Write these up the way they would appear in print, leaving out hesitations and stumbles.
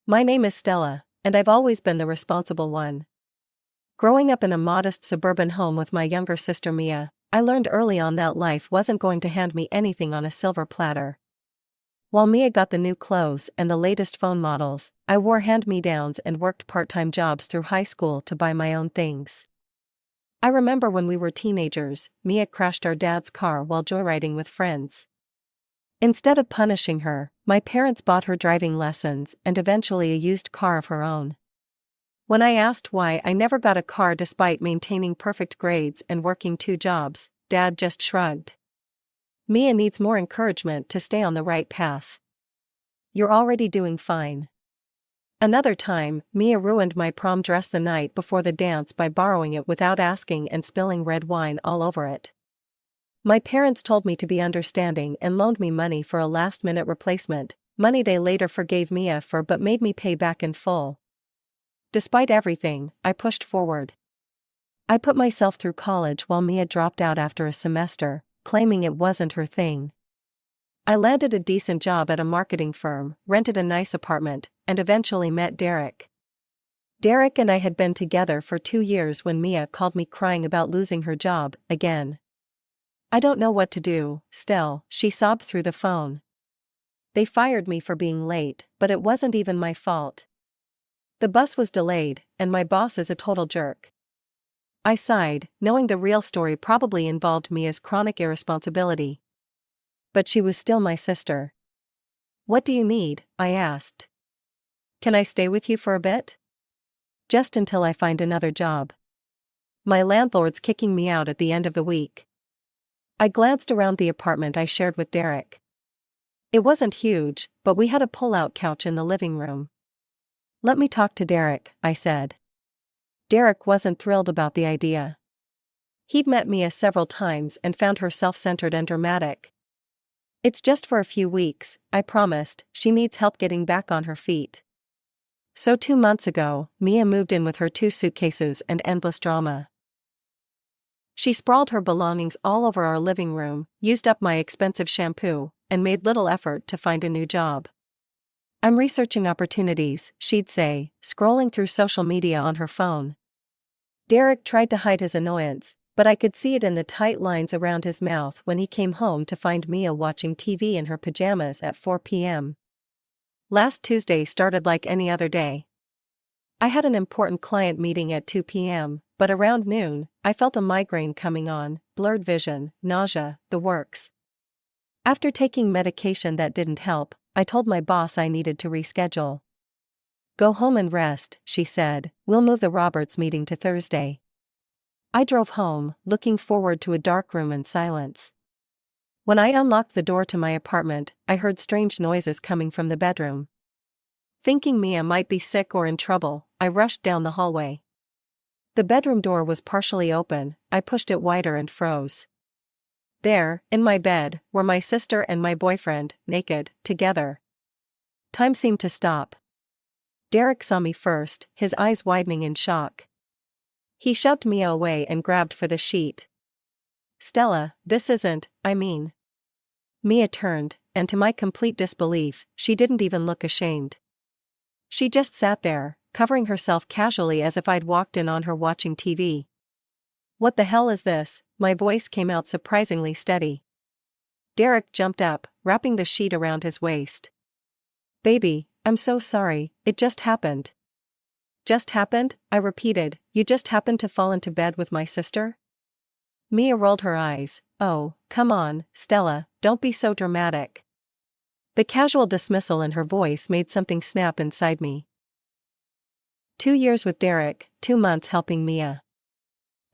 My name is Stella, and I've always been the responsible one. Growing up in a modest suburban home with my younger sister Mia, I learned early on that life wasn't going to hand me anything on a silver platter. While Mia got the new clothes and the latest phone models, I wore hand-me-downs and worked part-time jobs through high school to buy my own things. I remember when we were teenagers, Mia crashed our dad's car while joyriding with friends. Instead of punishing her, my parents bought her driving lessons and eventually a used car of her own. When I asked why I never got a car despite maintaining perfect grades and working 2 jobs, Dad just shrugged. Mia needs more encouragement to stay on the right path. You're already doing fine. Another time, Mia ruined my prom dress the night before the dance by borrowing it without asking and spilling red wine all over it. My parents told me to be understanding and loaned me money for a last-minute replacement, money they later forgave Mia for but made me pay back in full. Despite everything, I pushed forward. I put myself through college while Mia dropped out after a semester, claiming it wasn't her thing. I landed a decent job at a marketing firm, rented a nice apartment, and eventually met Derek. Derek and I had been together for 2 years when Mia called me crying about losing her job, again. I don't know what to do, Stell, she sobbed through the phone. They fired me for being late, but it wasn't even my fault. The bus was delayed, and my boss is a total jerk. I sighed, knowing the real story probably involved Mia's chronic irresponsibility. But she was still my sister. What do you need? I asked. Can I stay with you for a bit? Just until I find another job. My landlord's kicking me out at the end of the week. I glanced around the apartment I shared with Derek. It wasn't huge, but we had a pull-out couch in the living room. Let me talk to Derek, I said. Derek wasn't thrilled about the idea. He'd met Mia several times and found her self-centered and dramatic. It's just for a few weeks, I promised. She needs help getting back on her feet. So 2 months ago, Mia moved in with her 2 suitcases and endless drama. She sprawled her belongings all over our living room, used up my expensive shampoo, and made little effort to find a new job. I'm researching opportunities, she'd say, scrolling through social media on her phone. Derek tried to hide his annoyance, but I could see it in the tight lines around his mouth when he came home to find Mia watching TV in her pajamas at 4 p.m. Last Tuesday started like any other day. I had an important client meeting at 2 p.m., but around noon, I felt a migraine coming on, blurred vision, nausea, the works. After taking medication that didn't help, I told my boss I needed to reschedule. Go home and rest, she said. We'll move the Roberts meeting to Thursday. I drove home, looking forward to a dark room and silence. When I unlocked the door to my apartment, I heard strange noises coming from the bedroom. Thinking Mia might be sick or in trouble, I rushed down the hallway. The bedroom door was partially open. I pushed it wider and froze. There, in my bed, were my sister and my boyfriend, naked, together. Time seemed to stop. Derek saw me first, his eyes widening in shock. He shoved Mia away and grabbed for the sheet. Stella, this isn't, I mean. Mia turned, and to my complete disbelief, she didn't even look ashamed. She just sat there, covering herself casually as if I'd walked in on her watching TV. What the hell is this? My voice came out surprisingly steady. Derek jumped up, wrapping the sheet around his waist. Baby, I'm so sorry, it just happened. Just happened? I repeated. You just happened to fall into bed with my sister? Mia rolled her eyes. Oh, come on, Stella, don't be so dramatic. The casual dismissal in her voice made something snap inside me. 2 years with Derek, 2 months helping Mia.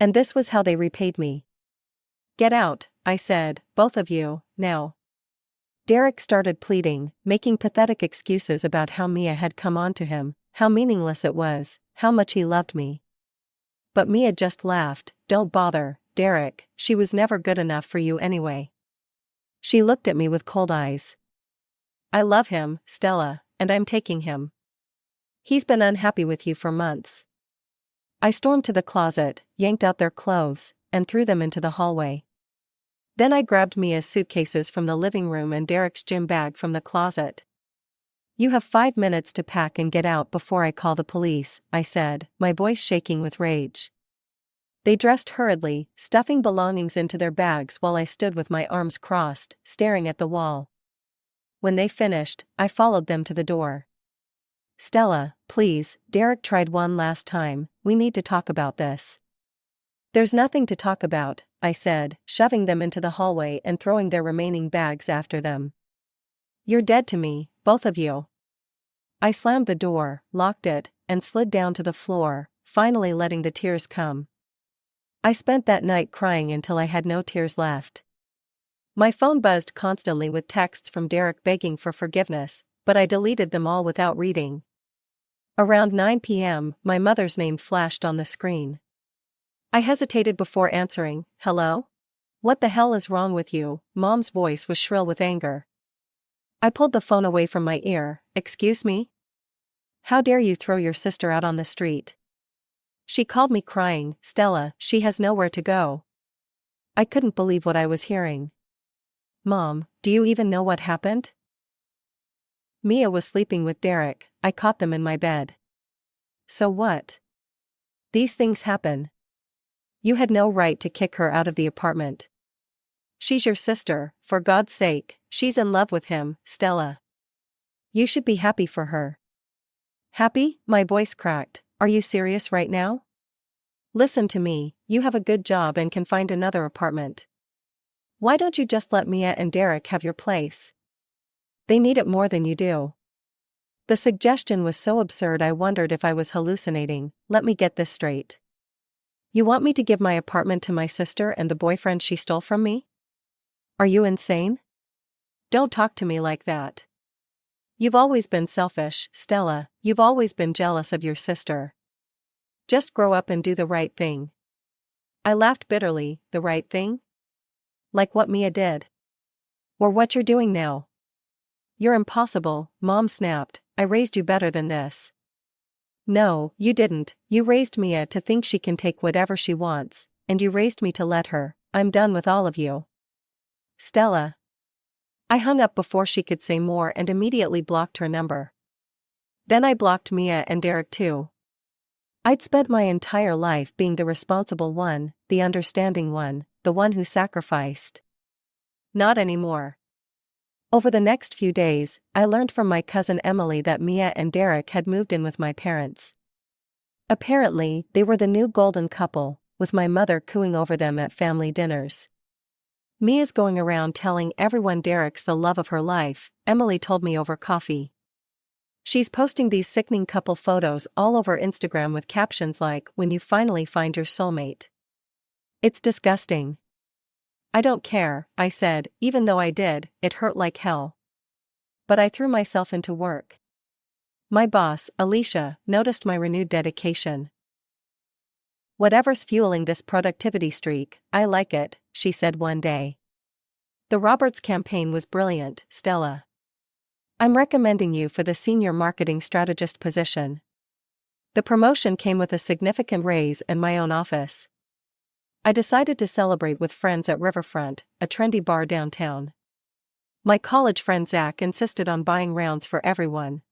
And this was how they repaid me. Get out, I said, both of you, now. Derek started pleading, making pathetic excuses about how Mia had come on to him, how meaningless it was, how much he loved me. But Mia just laughed. Don't bother, Derek, she was never good enough for you anyway. She looked at me with cold eyes. I love him, Stella, and I'm taking him. He's been unhappy with you for months. I stormed to the closet, yanked out their clothes, and threw them into the hallway. Then I grabbed Mia's suitcases from the living room and Derek's gym bag from the closet. You have 5 minutes to pack and get out before I call the police, I said, my voice shaking with rage. They dressed hurriedly, stuffing belongings into their bags while I stood with my arms crossed, staring at the wall. When they finished, I followed them to the door. Stella, please, Derek tried one last time, we need to talk about this. There's nothing to talk about, I said, shoving them into the hallway and throwing their remaining bags after them. You're dead to me, both of you. I slammed the door, locked it, and slid down to the floor, finally letting the tears come. I spent that night crying until I had no tears left. My phone buzzed constantly with texts from Derek begging for forgiveness, but I deleted them all without reading. Around 9 p.m., my mother's name flashed on the screen. I hesitated before answering. Hello? What the hell is wrong with you? Mom's voice was shrill with anger. I pulled the phone away from my ear. Excuse me? How dare you throw your sister out on the street? She called me crying. Stella, she has nowhere to go. I couldn't believe what I was hearing. Mom, do you even know what happened? Mia was sleeping with Derek. I caught them in my bed. So what? These things happen. You had no right to kick her out of the apartment. She's your sister, for God's sake, she's in love with him, Stella. You should be happy for her. Happy? My voice cracked. Are you serious right now? Listen to me, you have a good job and can find another apartment. Why don't you just let Mia and Derek have your place? They need it more than you do. The suggestion was so absurd I wondered if I was hallucinating. Let me get this straight. You want me to give my apartment to my sister and the boyfriend she stole from me? Are you insane? Don't talk to me like that. You've always been selfish, Stella, you've always been jealous of your sister. Just grow up and do the right thing. I laughed bitterly. The right thing? Like what Mia did. Or what you're doing now. You're impossible, Mom snapped. I raised you better than this. No, you didn't. You raised Mia to think she can take whatever she wants, and you raised me to let her. I'm done with all of you. Stella. I hung up before she could say more and immediately blocked her number. Then I blocked Mia and Derek too. I'd spent my entire life being the responsible one, the understanding one, the one who sacrificed. Not anymore. Over the next few days, I learned from my cousin Emily that Mia and Derek had moved in with my parents. Apparently, they were the new golden couple, with my mother cooing over them at family dinners. Mia's going around telling everyone Derek's the love of her life, Emily told me over coffee. She's posting these sickening couple photos all over Instagram with captions like, "When you finally find your soulmate." It's disgusting. I don't care, I said, even though I did, it hurt like hell. But I threw myself into work. My boss, Alicia, noticed my renewed dedication. Whatever's fueling this productivity streak, I like it, she said one day. The Roberts campaign was brilliant, Stella. I'm recommending you for the senior marketing strategist position. The promotion came with a significant raise and my own office. I decided to celebrate with friends at Riverfront, a trendy bar downtown. My college friend Zach insisted on buying rounds for everyone.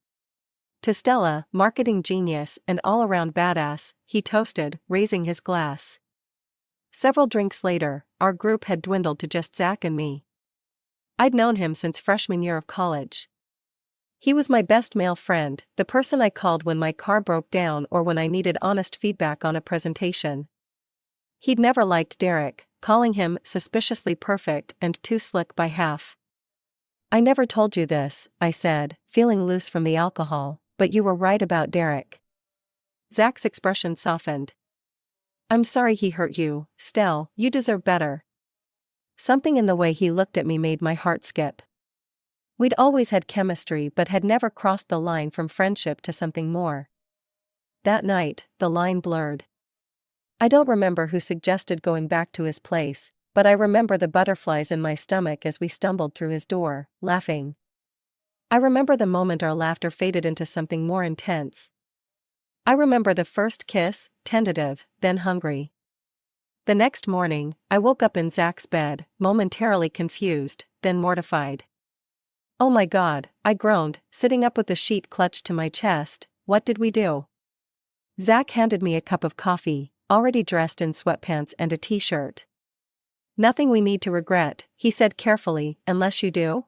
To Stella, marketing genius and all-around badass, he toasted, raising his glass. Several drinks later, our group had dwindled to just Zach and me. I'd known him since freshman year of college. He was my best male friend, the person I called when my car broke down or when I needed honest feedback on a presentation. He'd never liked Derek, calling him suspiciously perfect and too slick by half. I never told you this, I said, feeling loose from the alcohol, but you were right about Derek. Zach's expression softened. I'm sorry he hurt you, Stell, you deserve better. Something in the way he looked at me made my heart skip. We'd always had chemistry but had never crossed the line from friendship to something more. That night, the line blurred. I don't remember who suggested going back to his place, but I remember the butterflies in my stomach as we stumbled through his door, laughing. I remember the moment our laughter faded into something more intense. I remember the first kiss, tentative, then hungry. The next morning, I woke up in Zach's bed, momentarily confused, then mortified. Oh my God, I groaned, sitting up with the sheet clutched to my chest. What did we do? Zach handed me a cup of coffee, already dressed in sweatpants and a t-shirt. Nothing we need to regret, he said carefully, unless you do?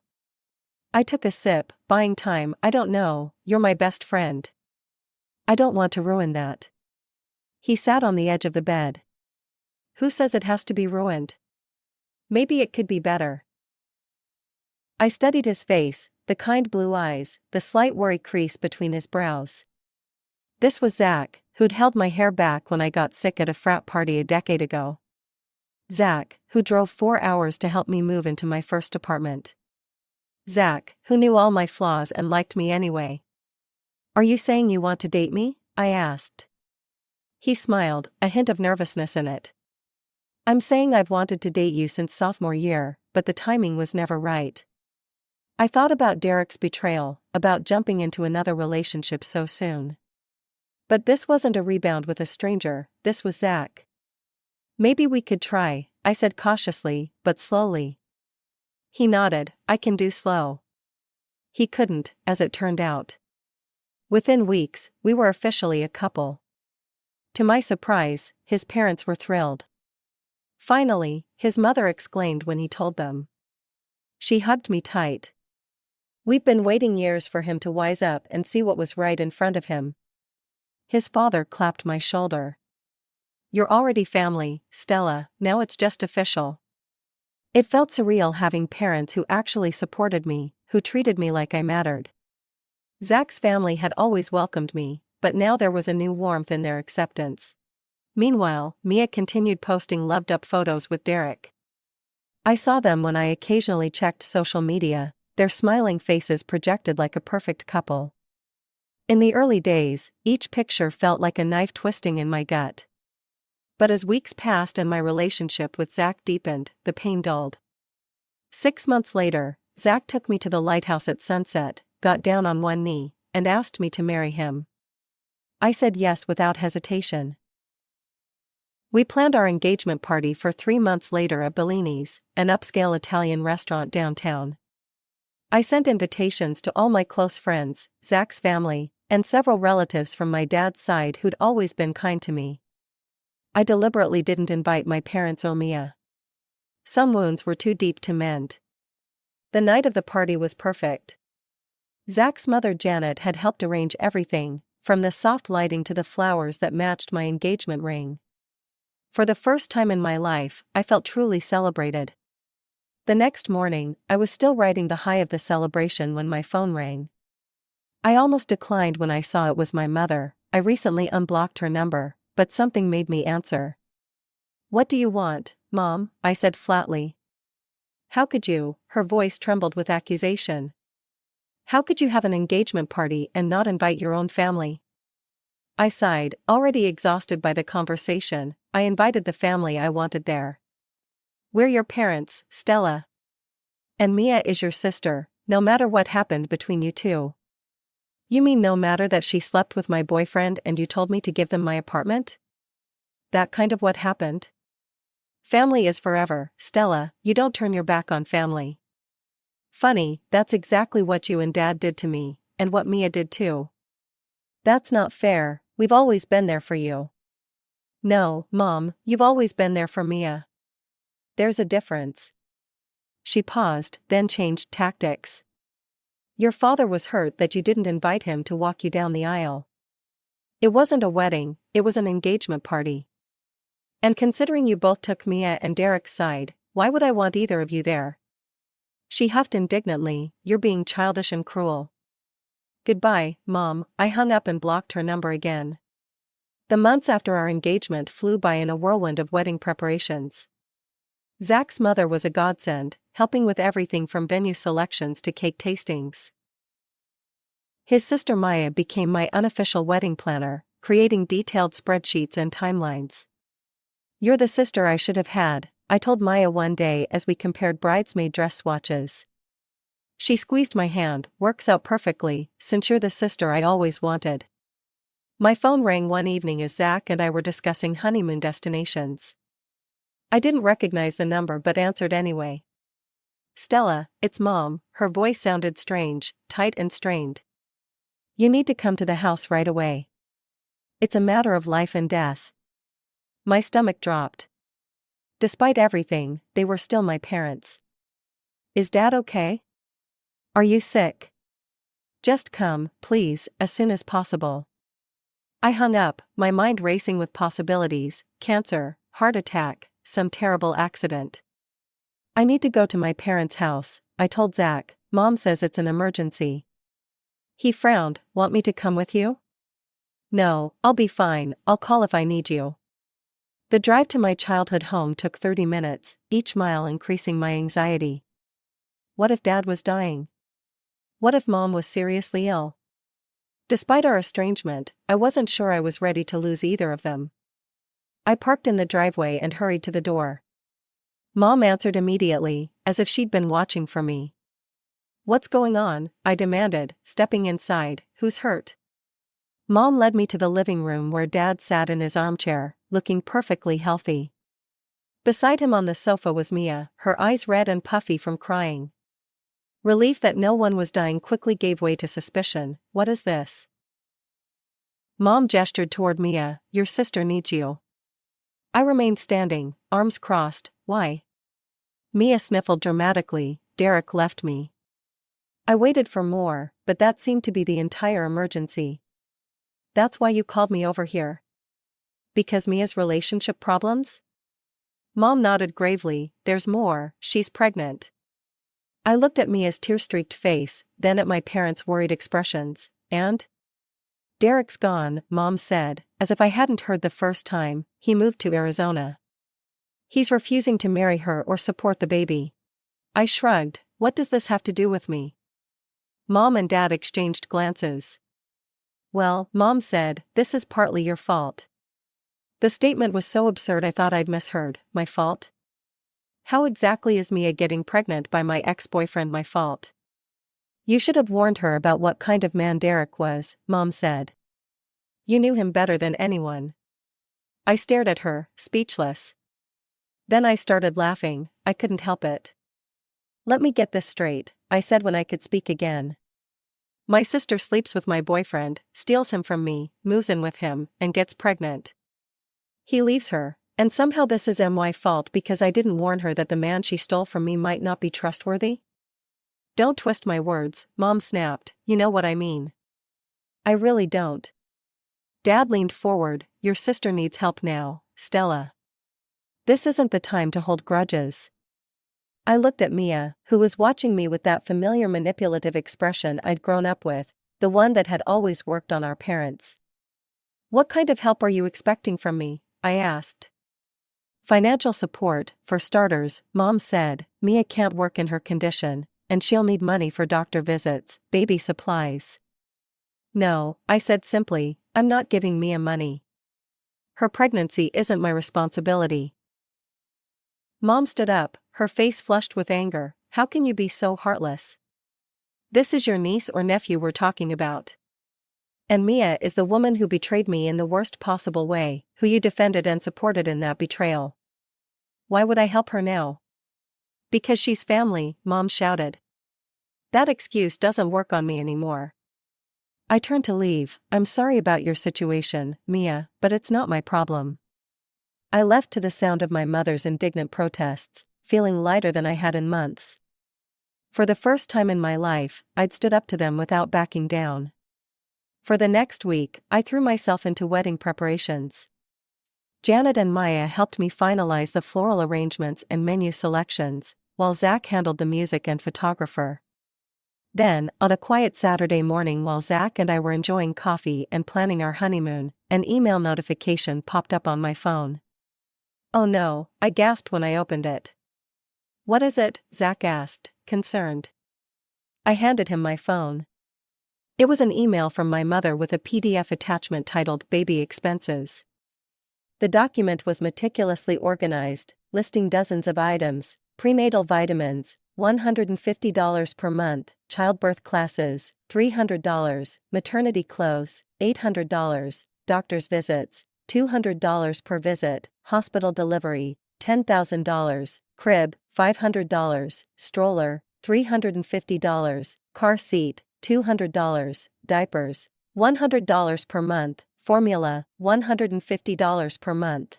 I took a sip, buying time. I don't know, you're my best friend. I don't want to ruin that. He sat on the edge of the bed. Who says it has to be ruined? Maybe it could be better. I studied his face, the kind blue eyes, the slight worry crease between his brows. This was Zach, who'd held my hair back when I got sick at a frat party a decade ago. Zach, who drove 4 hours to help me move into my first apartment. Zach, who knew all my flaws and liked me anyway. Are you saying you want to date me? I asked. He smiled, a hint of nervousness in it. I'm saying I've wanted to date you since sophomore year, but the timing was never right. I thought about Derek's betrayal, about jumping into another relationship so soon. But this wasn't a rebound with a stranger, this was Zach. Maybe we could try, I said cautiously, but slowly. He nodded, I can do slow. He couldn't, as it turned out. Within weeks, we were officially a couple. To my surprise, his parents were thrilled. Finally, his mother exclaimed when he told them. She hugged me tight. We'd been waiting years for him to wise up and see what was right in front of him. His father clapped my shoulder. You're already family, Stella, now it's just official. It felt surreal having parents who actually supported me, who treated me like I mattered. Zach's family had always welcomed me, but now there was a new warmth in their acceptance. Meanwhile, Mia continued posting loved-up photos with Derek. I saw them when I occasionally checked social media, their smiling faces projected like a perfect couple. In the early days, each picture felt like a knife twisting in my gut. But as weeks passed and my relationship with Zach deepened, the pain dulled. 6 months later, Zach took me to the lighthouse at sunset, got down on one knee, and asked me to marry him. I said yes without hesitation. We planned our engagement party for 3 months later at Bellini's, an upscale Italian restaurant downtown. I sent invitations to all my close friends, Zach's family, and several relatives from my dad's side who'd always been kind to me. I deliberately didn't invite my parents or Mia. Some wounds were too deep to mend. The night of the party was perfect. Zach's mother Janet had helped arrange everything, from the soft lighting to the flowers that matched my engagement ring. For the first time in my life, I felt truly celebrated. The next morning, I was still riding the high of the celebration when my phone rang. I almost declined when I saw it was my mother. I recently unblocked her number, but something made me answer. What do you want, Mom? I said flatly. How could you? Her voice trembled with accusation. How could you have an engagement party and not invite your own family? I sighed, already exhausted by the conversation. I invited the family I wanted there. We're your parents, Stella. And Mia is your sister, no matter what happened between you two. You mean no matter that she slept with my boyfriend and you told me to give them my apartment? That kind of what happened? Family is forever, Stella, you don't turn your back on family. Funny, that's exactly what you and Dad did to me, and what Mia did too. That's not fair, we've always been there for you. No, Mom, you've always been there for Mia. There's a difference. She paused, then changed tactics. Your father was hurt that you didn't invite him to walk you down the aisle. It wasn't a wedding, it was an engagement party. And considering you both took Mia and Derek's side, why would I want either of you there? She huffed indignantly, you're being childish and cruel. Goodbye, Mom. I hung up and blocked her number again. The months after our engagement flew by in a whirlwind of wedding preparations. Zach's mother was a godsend, helping with everything from venue selections to cake tastings. His sister Maya became my unofficial wedding planner, creating detailed spreadsheets and timelines. You're the sister I should have had, I told Maya one day as we compared bridesmaid dress swatches. She squeezed my hand, works out perfectly, since you're the sister I always wanted. My phone rang one evening as Zach and I were discussing honeymoon destinations. I didn't recognize the number but answered anyway. Stella, it's Mom. Her voice sounded strange, tight and strained. You need to come to the house right away. It's a matter of life and death. My stomach dropped. Despite everything, they were still my parents. Is Dad okay? Are you sick? Just come, please, as soon as possible. I hung up, my mind racing with possibilities: cancer, heart attack, some terrible accident. I need to go to my parents' house, I told Zach. Mom says it's an emergency. He frowned. Want me to come with you? No, I'll be fine, I'll call if I need you. The drive to my childhood home took 30 minutes, each mile increasing my anxiety. What if Dad was dying? What if Mom was seriously ill? Despite our estrangement, I wasn't sure I was ready to lose either of them. I parked in the driveway and hurried to the door. Mom answered immediately, as if she'd been watching for me. What's going on? I demanded, stepping inside. Who's hurt? Mom led me to the living room where Dad sat in his armchair, looking perfectly healthy. Beside him on the sofa was Mia, her eyes red and puffy from crying. Relief that no one was dying quickly gave way to suspicion. What is this? Mom gestured toward Mia. Your sister needs you. I remained standing, arms crossed. Why? Mia sniffled dramatically. Derek left me. I waited for more, but that seemed to be the entire emergency. That's why you called me over here? Because Mia's relationship problems? Mom nodded gravely. There's more, she's pregnant. I looked at Mia's tear-streaked face, then at my parents' worried expressions. And? Derek's gone, Mom said, as if I hadn't heard the first time. He moved to Arizona. He's refusing to marry her or support the baby. I shrugged. What does this have to do with me? Mom and Dad exchanged glances. Well, Mom said, this is partly your fault. The statement was so absurd I thought I'd misheard. My fault? How exactly is Mia getting pregnant by my ex-boyfriend my fault? You should have warned her about what kind of man Derek was, Mom said. You knew him better than anyone. I stared at her, speechless. Then I started laughing. I couldn't help it. Let me get this straight, I said when I could speak again. My sister sleeps with my boyfriend, steals him from me, moves in with him, and gets pregnant. He leaves her, and somehow this is my fault because I didn't warn her that the man she stole from me might not be trustworthy? Don't twist my words, Mom snapped. You know what I mean. I really don't. Dad leaned forward. Your sister needs help now, Stella. This isn't the time to hold grudges. I looked at Mia, who was watching me with that familiar manipulative expression I'd grown up with, the one that had always worked on our parents. What kind of help are you expecting from me? I asked. Financial support, for starters, Mom said. Mia can't work in her condition, and she'll need money for doctor visits, baby supplies. No, I said simply, I'm not giving Mia money. Her pregnancy isn't my responsibility. Mom stood up, her face flushed with anger. How can you be so heartless? This is your niece or nephew we're talking about. And Mia is the woman who betrayed me in the worst possible way, who you defended and supported in that betrayal. Why would I help her now? Because she's family, Mom shouted. That excuse doesn't work on me anymore. I turned to leave. I'm sorry about your situation, Mia, but it's not my problem. I left to the sound of my mother's indignant protests, feeling lighter than I had in months. For the first time in my life, I'd stood up to them without backing down. For the next week, I threw myself into wedding preparations. Janet and Maya helped me finalize the floral arrangements and menu selections, while Zach handled the music and photographer. Then, on a quiet Saturday morning while Zach and I were enjoying coffee and planning our honeymoon, an email notification popped up on my phone. Oh no, I gasped when I opened it. What is it? Zach asked, concerned. I handed him my phone. It was an email from my mother with a PDF attachment titled Baby Expenses. The document was meticulously organized, listing dozens of items: prenatal vitamins, $150 per month, childbirth classes, $300, maternity clothes, $800, doctor's visits, $200 per visit, hospital delivery, $10,000, crib, $500, stroller, $350, car seat, $200, diapers, $100 per month, formula, $150 per month.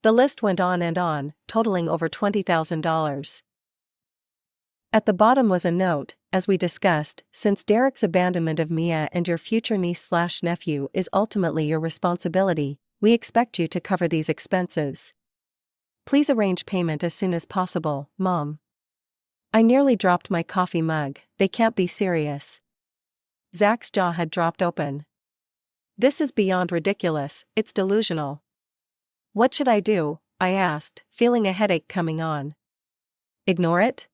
The list went on and on, totaling over $20,000. At the bottom was a note: as we discussed, since Derek's abandonment of Mia and your future niece/nephew is ultimately your responsibility, we expect you to cover these expenses. Please arrange payment as soon as possible, Mom. I nearly dropped my coffee mug. They can't be serious. Zach's jaw had dropped open. This is beyond ridiculous, it's delusional. What should I do? I asked, feeling a headache coming on. Ignore it?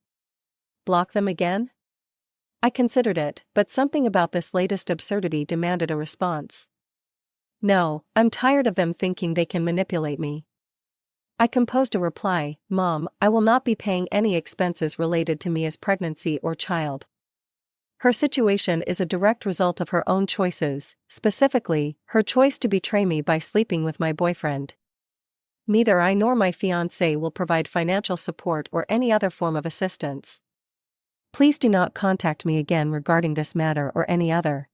Block them again? I considered it, but something about this latest absurdity demanded a response. No, I'm tired of them thinking they can manipulate me. I composed a reply: Mom, I will not be paying any expenses related to Mia's pregnancy or child. Her situation is a direct result of her own choices, specifically, her choice to betray me by sleeping with my boyfriend. Neither I nor my fiancé will provide financial support or any other form of assistance. Please do not contact me again regarding this matter or any other.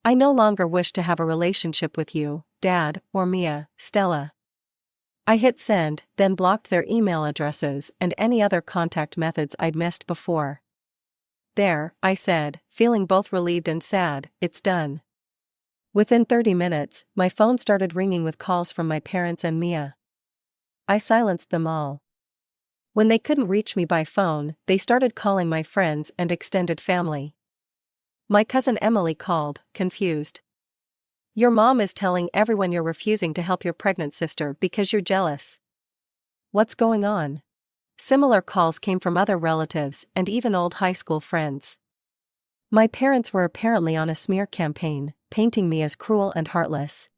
I no longer wish to have a relationship with you, Dad, or Mia, Stella. I hit send, then blocked their email addresses and any other contact methods I'd missed before. There, I said, feeling both relieved and sad, it's done. Within 30 minutes, my phone started ringing with calls from my parents and Mia. I silenced them all. When they couldn't reach me by phone, they started calling my friends and extended family. My cousin Emily called, confused. Your mom is telling everyone you're refusing to help your pregnant sister because you're jealous. What's going on? Similar calls came from other relatives and even old high school friends. My parents were apparently on a smear campaign, painting me as cruel and heartless.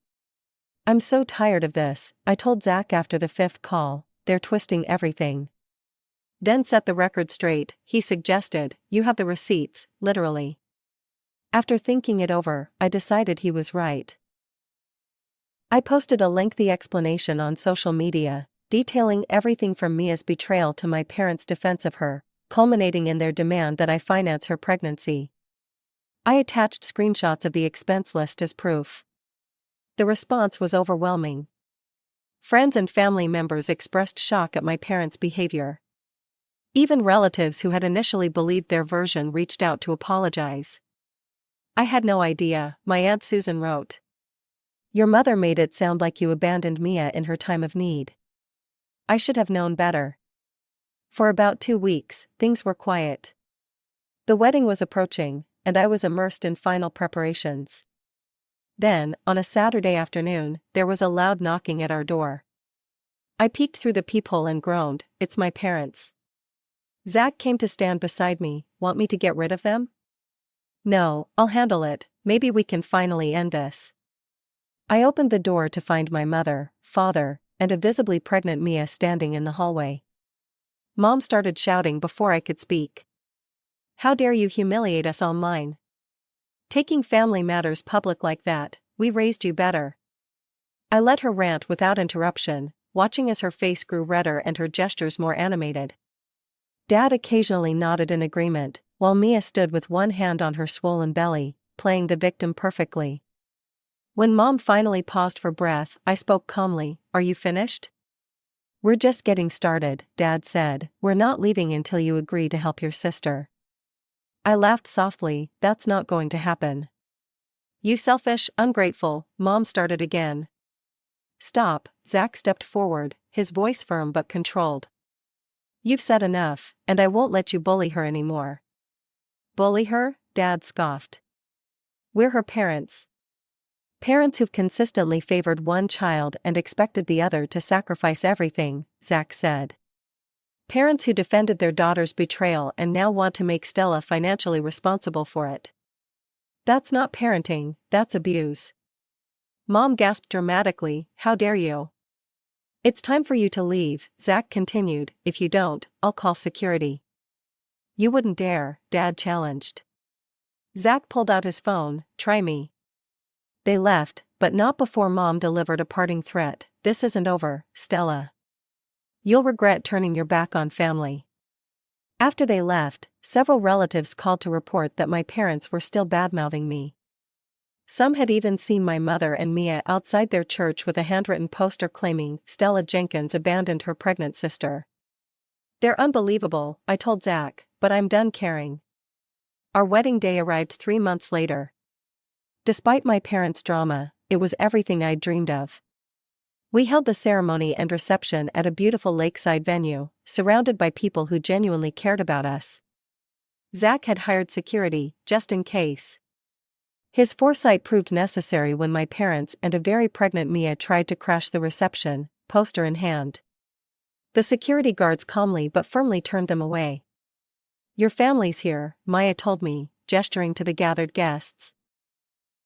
I'm so tired of this, I told Zach after the 5th call. They're twisting everything. Then set the record straight, he suggested. You have the receipts, literally. After thinking it over, I decided he was right. I posted a lengthy explanation on social media, detailing everything from Mia's betrayal to my parents' defense of her, culminating in their demand that I finance her pregnancy. I attached screenshots of the expense list as proof. The response was overwhelming. Friends and family members expressed shock at my parents' behavior. Even relatives who had initially believed their version reached out to apologize. I had no idea, my Aunt Susan wrote. Your mother made it sound like you abandoned Mia in her time of need. I should have known better. For about 2 weeks, things were quiet. The wedding was approaching, and I was immersed in final preparations. Then, on a Saturday afternoon, there was a loud knocking at our door. I peeked through the peephole and groaned, it's my parents. Zach came to stand beside me. Want me to get rid of them? No, I'll handle it, maybe we can finally end this. I opened the door to find my mother, father, and a visibly pregnant Mia standing in the hallway. Mom started shouting before I could speak. How dare you humiliate us online? Taking family matters public like that, we raised you better. I let her rant without interruption, watching as her face grew redder and her gestures more animated. Dad occasionally nodded in agreement, while Mia stood with one hand on her swollen belly, playing the victim perfectly. When Mom finally paused for breath, I spoke calmly. Are you finished? We're just getting started, Dad said. We're not leaving until you agree to help your sister. I laughed softly. That's not going to happen. You selfish, ungrateful, Mom started again. Stop, Zach stepped forward, his voice firm but controlled. You've said enough, and I won't let you bully her anymore. Bully her? Dad scoffed. We're her parents. Parents who've consistently favored one child and expected the other to sacrifice everything, Zach said. Parents who defended their daughter's betrayal and now want to make Stella financially responsible for it. That's not parenting, that's abuse. Mom gasped dramatically, how dare you? It's time for you to leave, Zach continued. If you don't, I'll call security. You wouldn't dare, Dad challenged. Zach pulled out his phone. Try me. They left, but not before Mom delivered a parting threat. This isn't over, Stella. You'll regret turning your back on family. After they left, several relatives called to report that my parents were still badmouthing me. Some had even seen my mother and Mia outside their church with a handwritten poster claiming Stella Jenkins abandoned her pregnant sister. They're unbelievable, I told Zach, but I'm done caring. Our wedding day arrived 3 months later. Despite my parents' drama, it was everything I'd dreamed of. We held the ceremony and reception at a beautiful lakeside venue, surrounded by people who genuinely cared about us. Zach had hired security, just in case. His foresight proved necessary when my parents and a very pregnant Mia tried to crash the reception, poster in hand. The security guards calmly but firmly turned them away. Your family's here, Maya told me, gesturing to the gathered guests.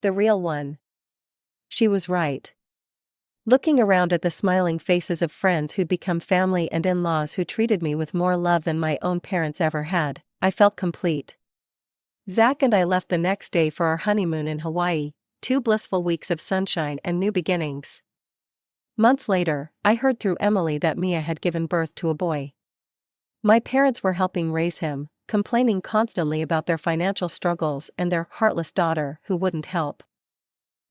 The real one. She was right. Looking around at the smiling faces of friends who'd become family and in-laws who treated me with more love than my own parents ever had, I felt complete. Zach and I left the next day for our honeymoon in Hawaii, 2 blissful weeks of sunshine and new beginnings. Months later, I heard through Emily that Mia had given birth to a boy. My parents were helping raise him, complaining constantly about their financial struggles and their heartless daughter who wouldn't help.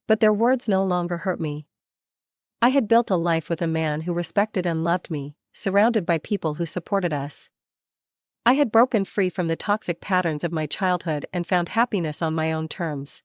But their words no longer hurt me. I had built a life with a man who respected and loved me, surrounded by people who supported us. I had broken free from the toxic patterns of my childhood and found happiness on my own terms.